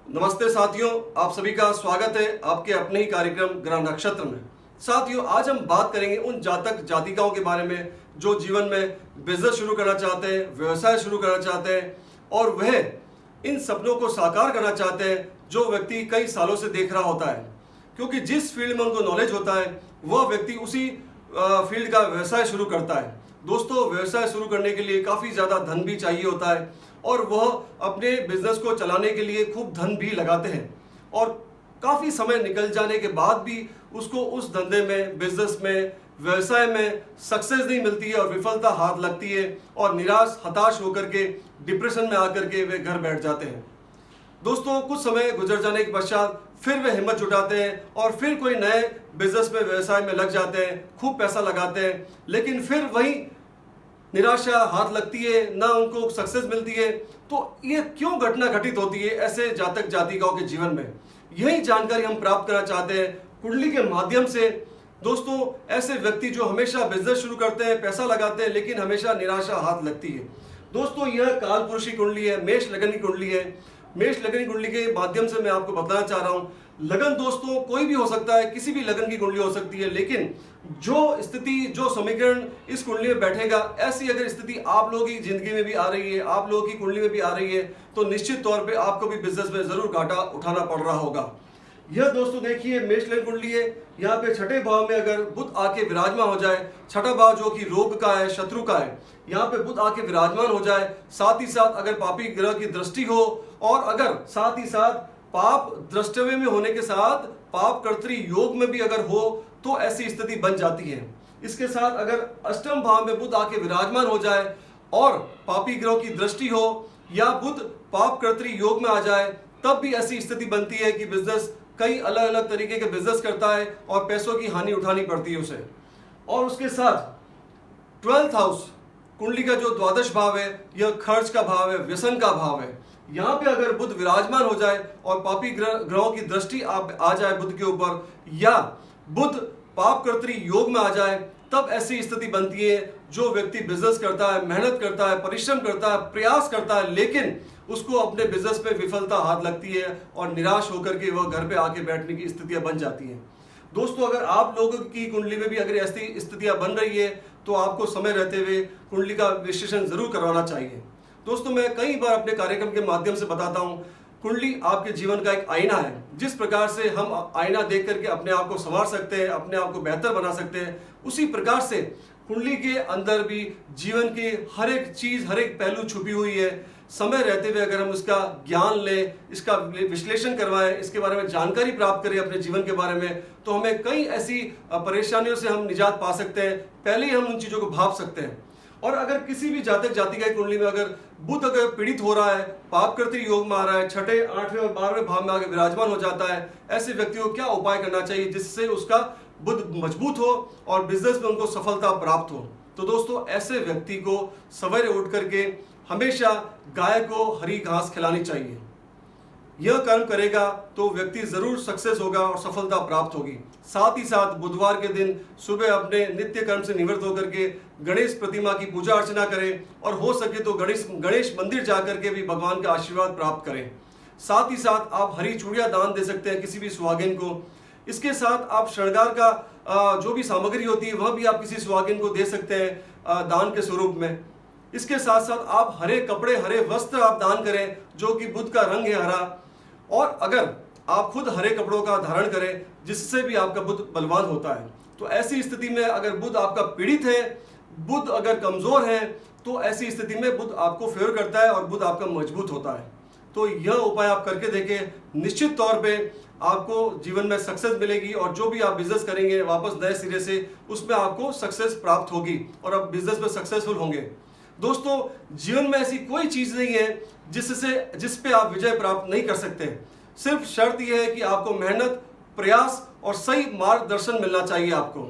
नमस्ते साथियों, आप सभी का स्वागत है आपके अपने ही कार्यक्रम ग्रह नक्षत्र में। साथियों, आज हम बात करेंगे उन जातक जातिकाओं के बारे में जो जीवन में बिजनेस शुरू करना चाहते हैं, व्यवसाय शुरू करना चाहते हैं और वह इन सपनों को साकार करना चाहते हैं जो व्यक्ति कई सालों से देख रहा होता है। क्योंकि जिस फील्ड में उनको नॉलेज होता है वह व्यक्ति उसी फील्ड का व्यवसाय शुरू करता है। दोस्तों, व्यवसाय शुरू करने के लिए काफ़ी ज़्यादा धन भी चाहिए होता है और वह अपने बिजनेस को चलाने के लिए खूब धन भी लगाते हैं और काफ़ी समय निकल जाने के बाद भी उसको उस धंधे में, बिजनेस में, व्यवसाय में सक्सेस नहीं मिलती है और विफलता हाथ लगती है और निराश, हताश होकर के डिप्रेशन में आकर के वे घर बैठ जाते हैं। दोस्तों, कुछ समय गुजर जाने के पश्चात फिर वे हिम्मत जुटाते हैं और फिर कोई नए बिजनेस में, व्यवसाय में लग जाते हैं, खूब पैसा लगाते हैं, लेकिन फिर वही निराशा हाथ लगती है, ना उनको सक्सेस मिलती है। तो ये क्यों घटना घटित होती है ऐसे जातक जातिकाओं के जीवन में? यही जानकारी हम प्राप्त करना चाहते हैं कुंडली के माध्यम से। दोस्तों, ऐसे व्यक्ति जो हमेशा बिजनेस शुरू करते हैं, पैसा लगाते हैं, लेकिन हमेशा निराशा हाथ लगती है। दोस्तों, यह कालपुरुष की कुंडली है, मेष लगन की कुंडली है। मेष लगन की कुंडली के माध्यम से मैं आपको बताना चाह रहा हूं। लगन दोस्तों कोई भी हो सकता है, किसी भी लगन की कुंडली हो सकती है, लेकिन जो स्थिति, जो समीकरण इस कुंडली में बैठेगा, ऐसी अगर स्थिति आप लोगों की जिंदगी में भी आ रही है, आप लोगों की कुंडली में भी आ रही है, तो निश्चित तौर पे आपको भी बिजनेस में जरूर घाटा उठाना पड़ रहा होगा। यह दोस्तों देखिए मेष लगन कुंडली है। यहाँ पे छठे भाव में अगर बुध आके विराजमान हो जाए, छठा भाव जो कि रोग का है, शत्रु का है, यहाँ पे बुध आके विराजमान हो जाए, साथ ही साथ अगर पापी ग्रह की दृष्टि हो और अगर साथ ही साथ पाप द्रष्टव्य में होने के साथ पाप कर्तृ योग में भी अगर हो तो ऐसी स्थिति बन जाती है। इसके साथ अगर अष्टम भाव में बुध आके विराजमान हो जाए और पापी ग्रह की दृष्टि हो या बुध पाप कर्तृ योग में आ जाए, तब भी ऐसी स्थिति बनती है कि बिजनेस कई अलग अलग तरीके के बिजनेस करता है और पैसों की हानि उठानी पड़ती है उसे। और उसके साथ 12th हाउस कुंडली का जो द्वादश भाव है, यह खर्च का भाव है, व्यसन का भाव है। यहाँ पे अगर बुध विराजमान हो जाए और पापी ग्रहों की दृष्टि आ जाए बुध के ऊपर या बुध पाप कर्तृ योग में आ जाए, तब ऐसी स्थिति बनती है जो व्यक्ति बिजनेस करता है, मेहनत करता है, परिश्रम करता है, प्रयास करता है, लेकिन उसको अपने बिजनेस पे विफलता हाथ लगती है और निराश होकर के वह घर पे आके बैठने की स्थितियां बन जाती हैं। दोस्तों, अगर आप लोगों की कुंडली में भी अगर ऐसी स्थितियां बन रही है तो आपको समय रहते हुए कुंडली का विश्लेषण जरूर करवाना चाहिए। दोस्तों, मैं कई बार अपने कार्यक्रम के माध्यम से बताता हूं, कुंडली आपके जीवन का एक आईना है। जिस प्रकार से हम आईना देख करके अपने आप को संवार सकते हैं, अपने आप को बेहतर बना सकते हैं, उसी प्रकार से कुंडली के अंदर भी जीवन की हर एक चीज, हर एक पहलू छुपी हुई है। समय रहते हुए अगर हम इसका ज्ञान लें, इसका विश्लेषण करवाएं, इसके बारे में जानकारी प्राप्त करें अपने जीवन के बारे में, तो हमें कई ऐसी परेशानियों से हम निजात पा सकते हैं। पहले ही हम उन चीजों को भाप सकते हैं। और अगर किसी भी जातक जातिका की कुंडली में अगर बुध अगर पीड़ित हो रहा है, पाप कर्तृ योग में आ रहा है, छठे, 8वें और 12वें भाव में आगे विराजमान हो जाता है, ऐसे व्यक्ति को क्या उपाय करना चाहिए जिससे उसका बुध मजबूत हो और बिजनेस में उनको सफलता प्राप्त हो? तो दोस्तों, ऐसे व्यक्ति को सवेरे उठ करके हमेशा गाय को हरी घास खिलानी चाहिए। यह कर्म करेगा तो व्यक्ति जरूर सक्सेस होगा और सफलता प्राप्त होगी। साथ ही साथ बुधवार के दिन सुबह अपने नित्य कर्म से निवृत्त होकर के गणेश प्रतिमा की पूजा अर्चना करें और हो सके तो गणेश मंदिर जाकर के भी भगवान का आशीर्वाद प्राप्त करें। साथ ही साथ आप हरी चूड़ियां दान दे सकते हैं किसी भी सुहागिन को। इसके साथ आप श्रृंगार का जो भी सामग्री होती है वह भी आप किसी सुहागिन को दे सकते हैं दान के स्वरूप में। इसके साथ साथ आप हरे कपड़े, हरे वस्त्र आप दान करें जो कि बुध का रंग है हरा। और अगर आप खुद हरे कपड़ों का धारण करें जिससे भी आपका बुध बलवान होता है। तो ऐसी स्थिति में अगर बुध आपका पीड़ित है, बुध अगर कमजोर है, तो ऐसी स्थिति में बुध आपको फेवर करता है और बुध आपका मजबूत होता है। तो यह उपाय आप करके देखें, निश्चित तौर पे आपको जीवन में सक्सेस मिलेगी और जो भी आप बिजनेस करेंगे वापस नए सिरे से उसमें आपको सक्सेस प्राप्त होगी और आप बिजनेस में सक्सेसफुल होंगे। दोस्तों, जीवन में ऐसी कोई चीज नहीं है जिस पे आप विजय प्राप्त नहीं कर सकते। सिर्फ शर्त यह है कि आपको मेहनत, प्रयास और सही मार्गदर्शन मिलना चाहिए आपको।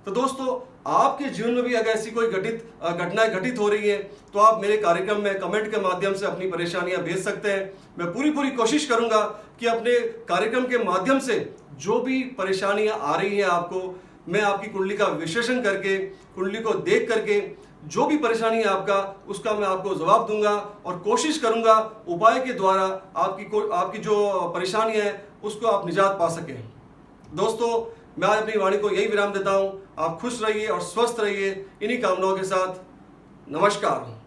तो दोस्तों, आपके जीवन में भी अगर ऐसी कोई घटनाएं घटित हो रही है तो आप मेरे कार्यक्रम में कमेंट के माध्यम से अपनी परेशानियां भेज सकते हैं। मैं पूरी कोशिश करूंगा कि अपने कार्यक्रम के माध्यम से जो भी परेशानियां आ रही हैं आपको, मैं आपकी कुंडली का विश्लेषण करके, कुंडली को देख करके जो भी परेशानी है आपका, उसका मैं आपको जवाब दूंगा और कोशिश करूंगा उपाय के द्वारा आपकी जो परेशानी है उसको आप निजात पा सकें। दोस्तों, मैं आज अपनी वाणी को यही विराम देता हूं। आप खुश रहिए और स्वस्थ रहिए, इन्हीं कामनाओं के साथ। नमस्कार।